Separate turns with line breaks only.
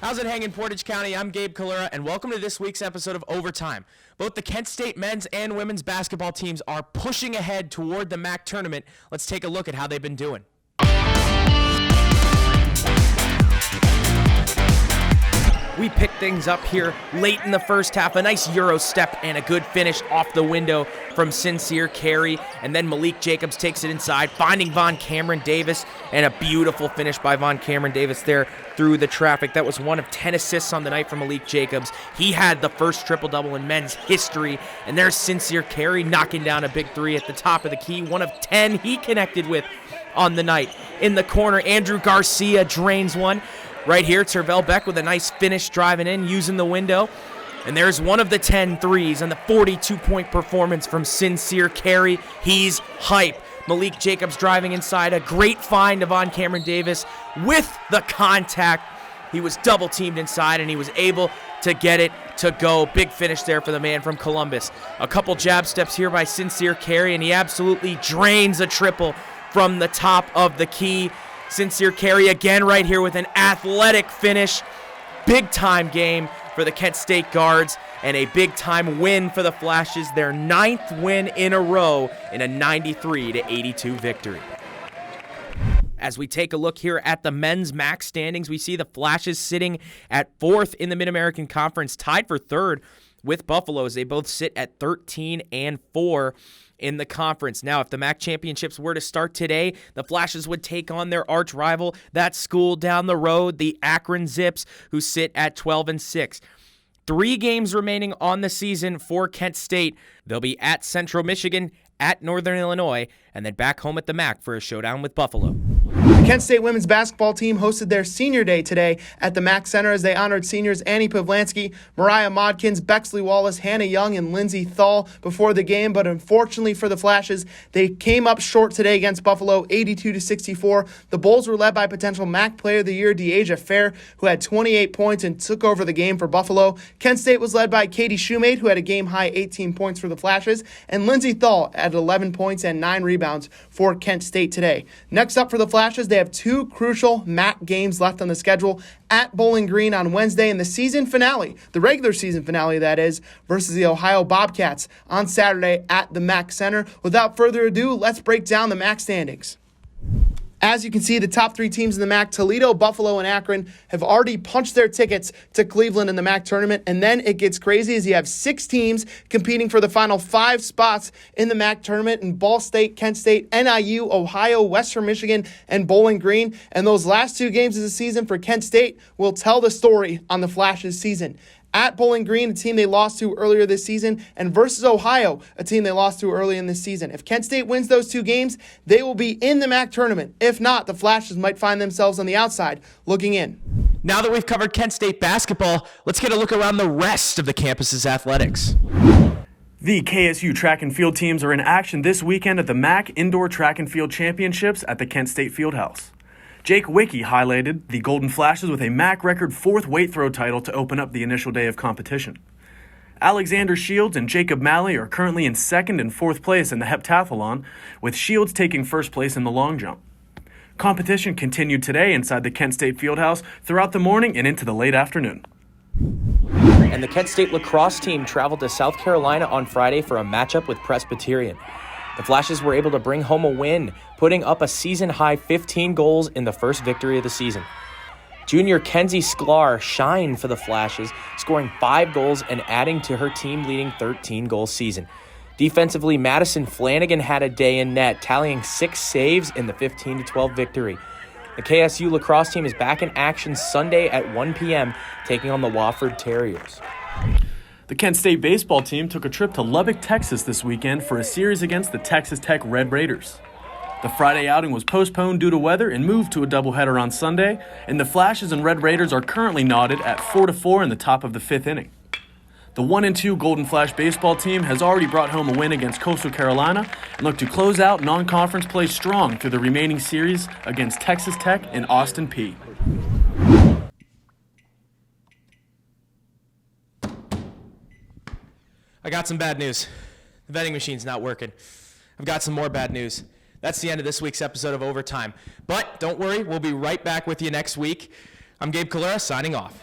How's it hanging, Portage County? I'm Gabe Collura, and welcome to this week's episode of Overtime. Both the Kent State men's and women's basketball teams are pushing ahead toward the MAC tournament. Let's take a look at how they've been doing. We picked things up here late in the first half. A nice Euro step and a good finish off the window from Sincere Carey. And then Malik Jacobs takes it inside, finding Von Cameron Davis. And a beautiful finish by Von Cameron Davis there through the traffic. That was one of 10 assists on the night from Malik Jacobs. He had the first triple-double in men's history. And there's Sincere Carey knocking down a big three at the top of the key. One of 10 he connected with on the night. In the corner, Andrew Garcia drains one. Right here, Tervel Beck with a nice finish driving in, using the window. And there's one of the 10 threes and the 42-point performance from Sincere Carey. He's hype. Malik Jacobs driving inside. A great find of Von Cameron Davis with the contact. He was double-teamed inside, and he was able to get it to go. Big finish there for the man from Columbus. A couple jab steps here by Sincere Carey, and he absolutely drains a triple from the top of the key. Sincere Carey again right here with an athletic finish. Big-time game for the Kent State guards and a big-time win for the Flashes, their 9th win in a row in a 93-82 victory. As we take a look here at the men's MAC standings, we see the Flashes sitting at 4th in the Mid-American Conference, tied for 3rd with Buffalo as they both sit at 13-4. In the conference. Now, if the MAC championships were to start today, the Flashes would take on their arch rival, that school down the road, the Akron Zips, who sit at 12-6. 3 games remaining on the season for Kent State. They'll be at Central Michigan, at Northern Illinois, and then back home at the MAC for a showdown with Buffalo.
The Kent State women's basketball team hosted their senior day today at the MAC Center as they honored seniors Annie Pavlansky, Mariah Modkins, Bexley Wallace, Hannah Young, and Lindsay Thal before the game, but unfortunately for the Flashes, they came up short today against Buffalo, 82-64. The Bulls were led by potential MAC Player of the Year, Deasia Fair, who had 28 points and took over the game for Buffalo. Kent State was led by Katie Shoemate, who had a game-high 18 points for the Flashes, and Lindsay Thal at 11 points and 9 rebounds for Kent State today. Next up for the Flashes, they have 2 crucial MAC games left on the schedule at Bowling Green on Wednesday and the season finale, the regular season finale that is, versus the Ohio Bobcats on Saturday at the MAC Center. Without further ado, let's break down the MAC standings. As you can see, the top 3 teams in the MAC, Toledo, Buffalo, and Akron, have already punched their tickets to Cleveland in the MAC tournament. And then it gets crazy as you have 6 teams competing for the final 5 spots in the MAC tournament in Ball State, Kent State, NIU, Ohio, Western Michigan, and Bowling Green. And those last 2 games of the season for Kent State will tell the story on the Flashes' season. At Bowling Green, a team they lost to earlier this season, and versus Ohio, a team they lost to early in this season. If Kent State wins those 2 games, they will be in the MAC tournament. If not, the Flashes might find themselves on the outside looking in.
Now that we've covered Kent State basketball, let's get a look around the rest of the campus's athletics.
The KSU track and field teams are in action this weekend at the MAC Indoor Track and Field Championships at the Kent State Fieldhouse. Jake Wicke highlighted the Golden Flashes with a MAC record 4th weight throw title to open up the initial day of competition. Alexander Shields and Jacob Malley are currently in 2nd and 4th place in the heptathlon, with Shields taking 1st place in the long jump. Competition continued today inside the Kent State Fieldhouse throughout the morning and into the late afternoon.
And the Kent State lacrosse team traveled to South Carolina on Friday for a matchup with Presbyterian. The Flashes were able to bring home a win, putting up a season-high 15 goals in the first victory of the season. Junior Kenzie Sklar shined for the Flashes, scoring 5 goals and adding to her team-leading 13-goal season. Defensively, Madison Flanagan had a day in net, tallying 6 saves in the 15-12 victory. The KSU lacrosse team is back in action Sunday at 1 p.m., taking on the Wofford Terriers.
The Kent State baseball team took a trip to Lubbock, Texas this weekend for a series against the Texas Tech Red Raiders. The Friday outing was postponed due to weather and moved to a doubleheader on Sunday, and the Flashes and Red Raiders are currently knotted at 4-4 in the top of the 5th inning. The 1-2 Golden Flash baseball team has already brought home a win against Coastal Carolina and look to close out non-conference play strong through the remaining series against Texas Tech and Austin Peay.
I got some bad news. The vending machine's not working. I've got some more bad news. That's the end of this week's episode of Overtime. But don't worry, we'll be right back with you next week. I'm Gabe Collura, signing off.